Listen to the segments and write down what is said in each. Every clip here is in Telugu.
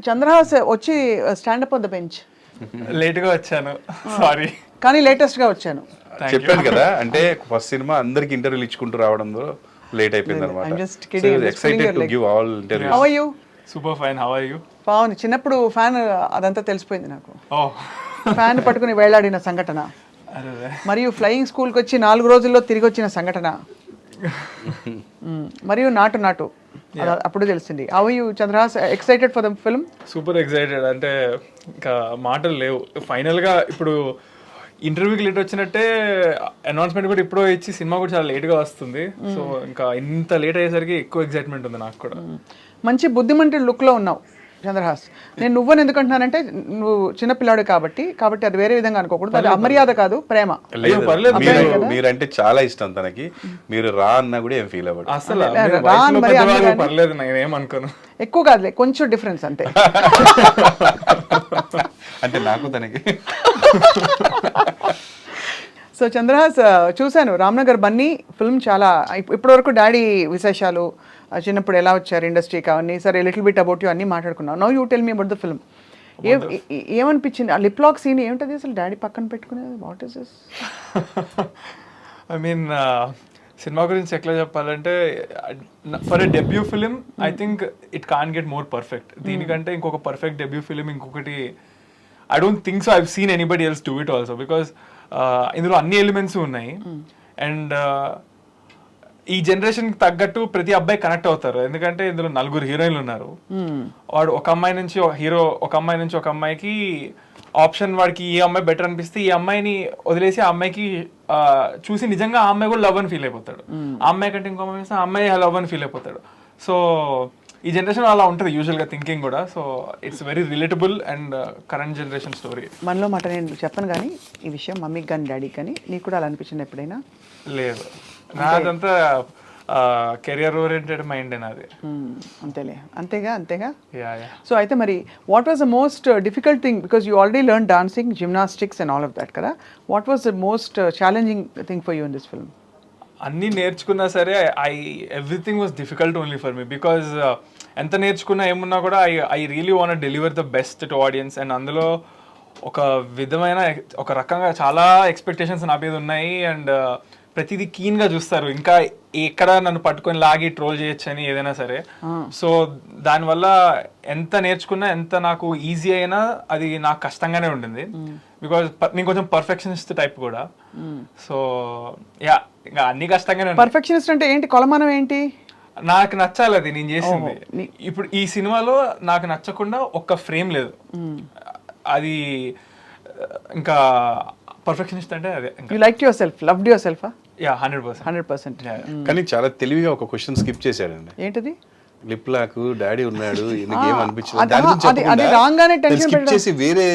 చంద్రహాస్ వచ్చి స్టాండప్ ఆన్ ద బెంచ్ లేట్గా వచ్చాను, సారీ. కానీ లేటెస్ట్గా వచ్చాను. చెప్పాను కదా, అంటే ఫస్ట్ సినిమా అందరికి ఇంటర్వ్యూలు ఇచ్చుకుంటూ రావడంలో లేట్ అయిపోయింది I'm just kidding. I'm just excited to pulling give all interviews. How are you? Super fine, how are you? Pavani చిన్నప్పుడు ఫ్యాన్ అదంతా తెలిసిపోయింది నాకు. ఓ ఫ్యాన్ పట్టుకుని వేలాడిన సంఘటన, అదే మరియు ఫ్లయింగ్ స్కూల్కి వచ్చి 4 రోజుల్లో తిరిగి వచ్చిన సంఘటన, మరియు నాటు అప్పుడు తెలిసింది. How you Chandrahas, excited for the film? Super excited, అంటే ఇంకా మాటలు లేవు. ఫైనల్గా ఇప్పుడు ఇంటర్వ్యూకి లేట్ వచ్చినట్టే అనౌన్స్మెంట్ కూడా ఇప్పుడు ఇచ్చి సినిమా కూడా చాలా లేట్గా వస్తుంది. సో ఇంకా ఇంత లేట్ అయ్యేసరికి ఎక్కువ ఎక్సైట్మెంట్ ఉంది నాకు కూడా. మంచి బుద్ధిమంటి లుక్లో ఉన్నావు చంద్రహాస్. నేను నువ్వని ఎందుకంటున్నానంటే నువ్వు చిన్నపిల్లాడు కాబట్టి అది వేరే విధంగా అనుకోకూడదు. అది అమర్యాద కాదు, ప్రేమ. లేదు, మీరంటే చాలా ఇష్టం తనకి. మీరు రా అన్నా కూడా ఏం ఫీల్ అవ్వదు అసలు వయసులో పెద్దవాళ్ళు పర్లేదు, నేను ఏమనుకోను. ఎక్కువ కాదులే, కొంచెం డిఫరెన్స్ అంతే. అంటే నాకు తనకి. సో చంద్రహాస్, చూశాను రామ్నగర్ బన్నీ ఫిల్మ్. చాలా ఇప్పటివరకు డాడీ విశేషాలు, చిన్నప్పుడు ఎలా వచ్చారు ఇండస్ట్రీకి అవన్నీ, సరే లిటిల్ బిట్ అబౌట్ యూ అన్నీ మాట్లాడుకున్నావు. Now you tell me about the film. ఏమనిపించింది ఆ లిప్ లాక్ సీన్? ఏమిటది అసలు డాడీ పక్కన పెట్టుకునేది? What is this? I mean cinema గురించి ఎట్లా చెప్పాలంటే, for a debut film I think it can get more perfect. దీనికంటే ఇంకొక పర్ఫెక్ట్ డెబ్యూ ఫిలిం ఇంకొకటి I don't think so. I've seen anybody else do it also, because ఇందులో అన్ని ఎలిమెంట్స్ ఉన్నాయి. అండ్ ఈ జనరేషన్కి తగ్గట్టు ప్రతి అబ్బాయి కనెక్ట్ అవుతారు, ఎందుకంటే ఇందులో 4 హీరోయిన్లు ఉన్నారు. వాడు ఒక అమ్మాయి నుంచి హీరో, ఒక అమ్మాయి నుంచి ఒక అమ్మాయికి ఆప్షన్, వాడికి ఈ అమ్మాయి బెటర్ అనిపిస్తే ఈ అమ్మాయిని వదిలేసి ఆ అమ్మాయికి చూసి నిజంగా ఆ అమ్మాయి కూడా లవ్ అని ఫీల్ అయిపోతాడు. ఆ అమ్మాయి కంటే ఇంకో అమ్మాయి ఆ అమ్మాయి లవ్ అని ఫీల్ అయిపోతాడు. సో ఈ జనరేషన్ అలా ఉంటుంది యూజువల్గా థింకింగ్ కూడా. So it's very relatable and current generation story. మనలో మాట నేను చెప్పను కానీ ఈ విషయం మమ్మీకి కానీ డాడీకి కానీ, నీకు కూడా అలా అనిపించింది ఎప్పుడైనా? లేదు, నాదంతా కెరియర్ ఓరియంటెడ్ మైండ్ నాది. అంతేలే, అంతేగా. యా. సో అయితే మరి what was the most difficult thing, because you already learn dancing, gymnastics and all of that కదా. What was the most challenging thing for you in this film? అన్నీ నేర్చుకున్నా సరే everything was difficult only for me, because ఎంత నేర్చుకున్నా ఏమున్నా కూడా I really want deliver the best to audience. And అందులో ఒక విధమైన ఒక రకంగా చాలా ఎక్స్పెక్టేషన్స్ నా మీద ఉన్నాయి. అండ్ ప్రతిదీ కీన్గా చూస్తారు, ఇంకా ఎక్కడ నన్ను పట్టుకొని లాగి ట్రోల్ చేయొచ్చు అని ఏదైనా సరే. సో దానివల్ల ఎంత నేర్చుకున్నా, ఎంత నాకు ఈజీ అయినా అది నాకు కష్టంగానే ఉండింది, బికాజ్ నేను కొంచెం పర్ఫెక్షనిస్ట్ టైప్ కూడా. సో యా, ఇంకా అన్ని కష్టంగానే. పర్ఫెక్షనిస్ట్ అంటే ఏంటి? కొలమానం ఏంటి? నాకు నచ్చాలి అది నేను చేసింది. ఇప్పుడు ఈ సినిమాలో నాకు నచ్చకుండా ఒక్క ఫ్రేమ్ లేదు. అది ఇంకా పర్ఫెక్షనిస్ట్ అంటే అదే. You like your self, loved your self? Yeah, 100%. కానీ చాలా తెలివిగా ఒక క్వశ్చన్ స్కిప్ చేశాడండి. ఏంటది? లిప్ లాక్, డాడీ ఉన్నాడు, ఈయనకి ఏం అనిపించింది అది రాగానే టెన్షన్ స్కిప్ చేసి వేరే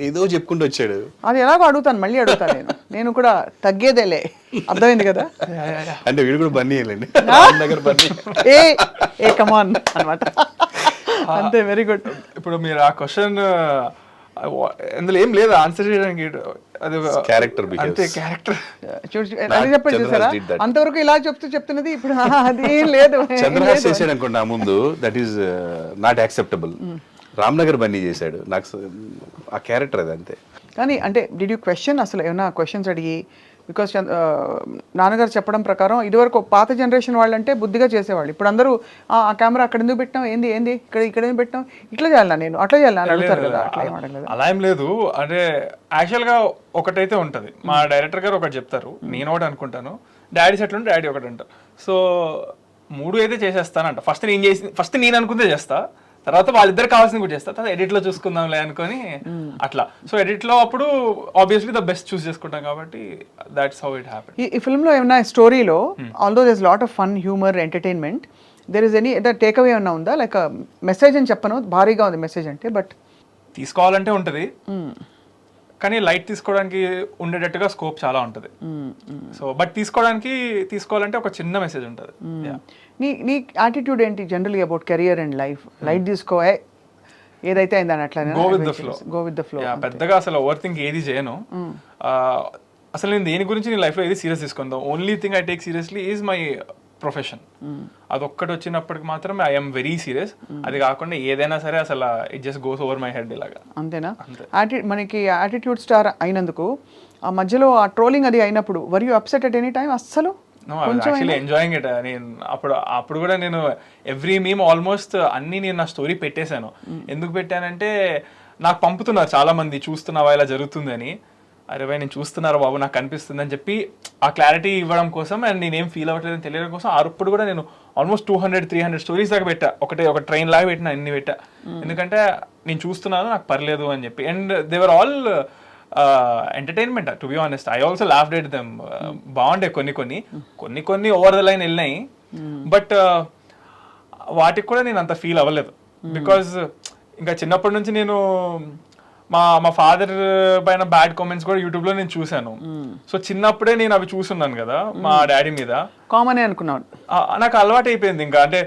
ఏదో చెప్పుకుంటూ వచ్చాడు. అది ఎలాగో మళ్ళీ అడుగుతాను నేను కూడా తగ్గేదేలే, అర్థమైంది కదా. అంటే వీడు కూడా బన్నీ వెళ్ళండి దగ్గర బన్నీ ఏ కమాన్ అన్నమాట. అంతే, వెరీ గుడ్. ఇప్పుడు మీరు ఆ క్వశ్చన్ అందులో ఏం లేదు ఆన్సర్ చేయడానికి, అది క్యారెక్టర్ అంతే. క్యారెక్టర్ అది చెప్పండి చూసారా, అంతవరకు ఇలా చెప్తున్నది ఇప్పుడు అది ఏం లేదు. చంద్రహాస్ చేసాడు అనుకోండి ఆ ముందు, that is not acceptable. Ramnagar Bunny చేశాడు, నాకు ఆ క్యారెక్టర్ అది అంతే. కానీ అంటే డిడ్ యూ క్వశ్చన్, అసలు ఏమైనా క్వశ్చన్స్ అడిగి? బికాస్ నాన్నగారు చెప్పడం ప్రకారం ఇదివరకు పాత జనరేషన్ వాళ్ళంటే బుద్ధిగా చేసేవాళ్ళు. ఇప్పుడు అందరూ ఆ కెమెరా అక్కడ ఎందుకు పెట్టాం, ఏంది ఇక్కడ ఎందుకు పెట్టాం, ఇట్లా చేయాలా నేను, అట్లా చేయాలని అడుగుతారు కదా. అట్లా ఏం అడగలేదు. అలా ఏం లేదు. అంటే యాక్చువల్గా ఒకటైతే ఉంటుంది, మా డైరెక్టర్ గారు ఒకటి చెప్తారు, నేను ఒకటి అనుకుంటాను, డాడీ సెట్ ఉంటే డాడీ ఒకటి అంటారు. సో 3 అయితే చేసేస్తానంట. ఫస్ట్ నేను అనుకుంటే చేస్తా, తర్వాత వాళ్ళిద్దరు కావాల్సింది కూడా చేస్తా, తర్వాత ఎడిట్లో చూసుకుందాంలే అనుకొని అట్లా. సో ఎడిట్లో అప్పుడు ఆబ్వియస్లీ ద బెస్ట్ చూస్ చేసుకుంటాం కాబట్టి దాట్స్ హౌ ఇట్ హ్యాపెన్. ఈ ఫిల్మ్లో ఏమన్నా స్టోరీలో, although there is lot of fun, humour, entertainment, there is any take away ఏమన్నా ఉందా? లైక్ మెసేజ్ అని చెప్పను, భారీగా ఉంది మెసేజ్ అంటే, బట్ తీసుకోవాలంటే ఉంటుంది, కానీ లైట్ తీసుకోవడానికి ఉండేటట్టుగా స్కోప్ చాలా ఉంటుంది. సో బట్ తీసుకోవాలంటే ఒక చిన్న మెసేజ్ ఉంటుంది. నీ యాటిట్యూడ్ ఏంటి జనరల్గా about career and life? Light తీసుకోవే, ఏదైతే అయిందని అట్లా గో విత్ ద ఫ్లో. పెద్దగా అసలు ఓవర్ థింక్ ఏది చేయను. అసలు నేను దేని గురించి నేను లైఫ్లో ఏది సీరియస్ తీసుకుందాం. Only thing I take seriously is my profession. అదొక్కటి వచ్చినప్పటికి మాత్రం ఐఎమ్ వెరీ సీరియస్. అది కాకుండా ఏదైనా సరే అసలు it just goes over my head ఇలాగా. అంతేనా? మనకి యాటిట్యూడ్ స్టార్ అయినందుకు ఆ మధ్యలో ఆ ట్రోలింగ్ అది అయినప్పుడు were you upset at any time? అస్సలు యాక్చువల్లీ ఎంజాయింగ్ ఇట్. నేను అప్పుడు కూడా నేను ఎవ్రీ మీమ్ ఆల్మోస్ట్ అన్ని నేను నా స్టోరీ పెట్టేశాను. ఎందుకు పెట్టానంటే నాకు పంపుతున్నారు చాలా మంది, చూస్తున్నావా ఇలా జరుగుతుందని. అరే భయ్ నేను చూస్తున్నారా బాబు, నాకు కనిపిస్తుంది అని చెప్పి ఆ క్లారిటీ ఇవ్వడం కోసం అండ్ నేనేం ఫీల్ అవ్వట్లేదని తెలియడం కోసం అప్పుడు కూడా నేను ఆల్మోస్ట్ 200-300 స్టోరీస్ దాకా పెట్టా. ఒక ట్రైన్ లాగా పెట్టినా, అన్ని పెట్టా. ఎందుకంటే నేను చూస్తున్నాను, నాకు పర్లేదు అని చెప్పి. And they were all entertainment to be honest. I also laughed at them. బాగుండే కొన్ని ఓవర్ ద లైన్ వెళ్ళినాయి. బట్ వాటికి కూడా నేను అంత ఫీల్ అవ్వలేదు. బికాజ్ ఇంకా చిన్నప్పటి నుంచి నేను మా ఫాదర్ పైన బ్యాడ్ కామెంట్స్ కూడా యూట్యూబ్ లో నేను చూశాను. సో చిన్నప్పుడే నేను అవి చూస్తున్నాను కదా మా డాడీ మీద. కామన్ అనుకున్నాను, నాకు అలవాటు అయిపోయింది. ఇంకా అంటే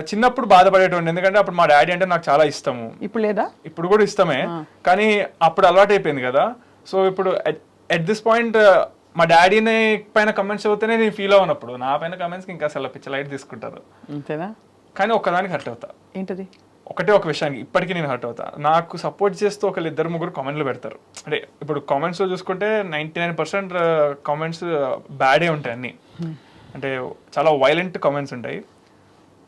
చిన్నప్పుడు బాధపడేటోండి, ఎందుకంటే అప్పుడు మా డాడీ అంటే నాకు చాలా ఇష్టము. ఇప్పుడు లేదా? ఇప్పుడు కూడా ఇష్టమే, కానీ అప్పుడు అలవాటు అయిపోయింది కదా. సో ఇప్పుడు ఎట్ దిస్ పాయింట్ మా డాడీని పైన కమెంట్స్ అవుతేనే నేను ఫీల్ అవ్వనప్పుడు నా పైన కమెంట్స్కి ఇంకా అసలు పిచ్చ లైట్ తీసుకుంటారు. అంతేనా? కానీ ఒక్కదానికి హర్ట్ అవుతా. ఏంటది? ఒక విషయానికి ఇప్పటికీ నేను హర్ట్ అవుతా. నాకు సపోర్ట్ చేస్తూ ఒకళ్ళు 2-3 కామెంట్లు పెడతారు. అంటే ఇప్పుడు కామెంట్స్లో చూసుకుంటే 99% కామెంట్స్ బ్యాడే ఉంటాయి అన్ని. అంటే చాలా వైలెంట్ కామెంట్స్ ఉంటాయి.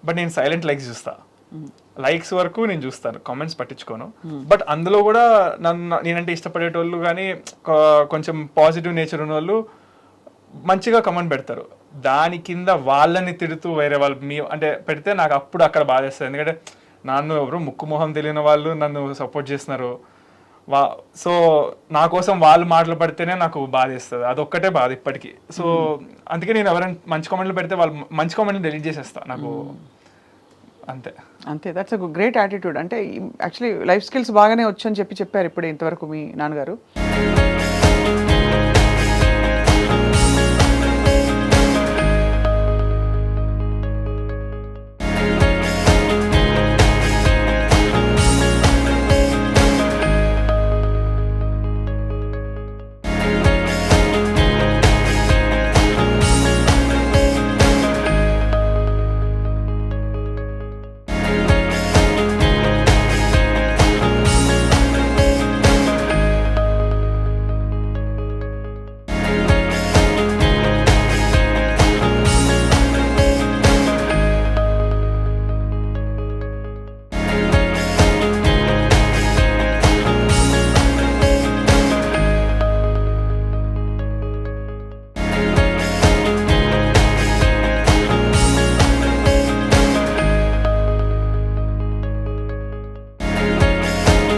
బట్ నేను సైలెంట్ లైక్స్ చూస్తా. లైక్స్ వరకు నేను చూస్తాను, కామెంట్స్ పట్టించుకోను. బట్ అందులో కూడా నేనంటే ఇష్టపడేటోళ్ళు కానీ కొంచెం పాజిటివ్ నేచర్ ఉన్న వాళ్ళు మంచిగా కమెంట్ పెడతారు. దాని కింద వాళ్ళని తిడుతూ వేరే వాళ్ళు అంటే పెడితే నాకు అప్పుడు అక్కడ బాధేస్తుంది. ఎందుకంటే నన్ను ఎవరు ముక్కు మొహం తెలియని వాళ్ళు నన్ను సపోర్ట్ చేస్తున్నారు. సో నా కోసం వాళ్ళు మాటలు పడితేనే నాకు బాధేస్తుంది. అదొక్కటే బాధ ఇప్పటికీ. సో అందుకే నేను ఎవరైనా మంచి కామెంట్లు పెడితే వాళ్ళు మంచి కామెంట్లు డిలీట్ చేసేస్తా. నాకు అంతే. That's a great attitude. అంటే యాక్చువల్లీ లైఫ్ స్కిల్స్ బాగానే వచ్చని చెప్పారు ఇప్పుడు ఇంతవరకు మీ నాన్నగారు.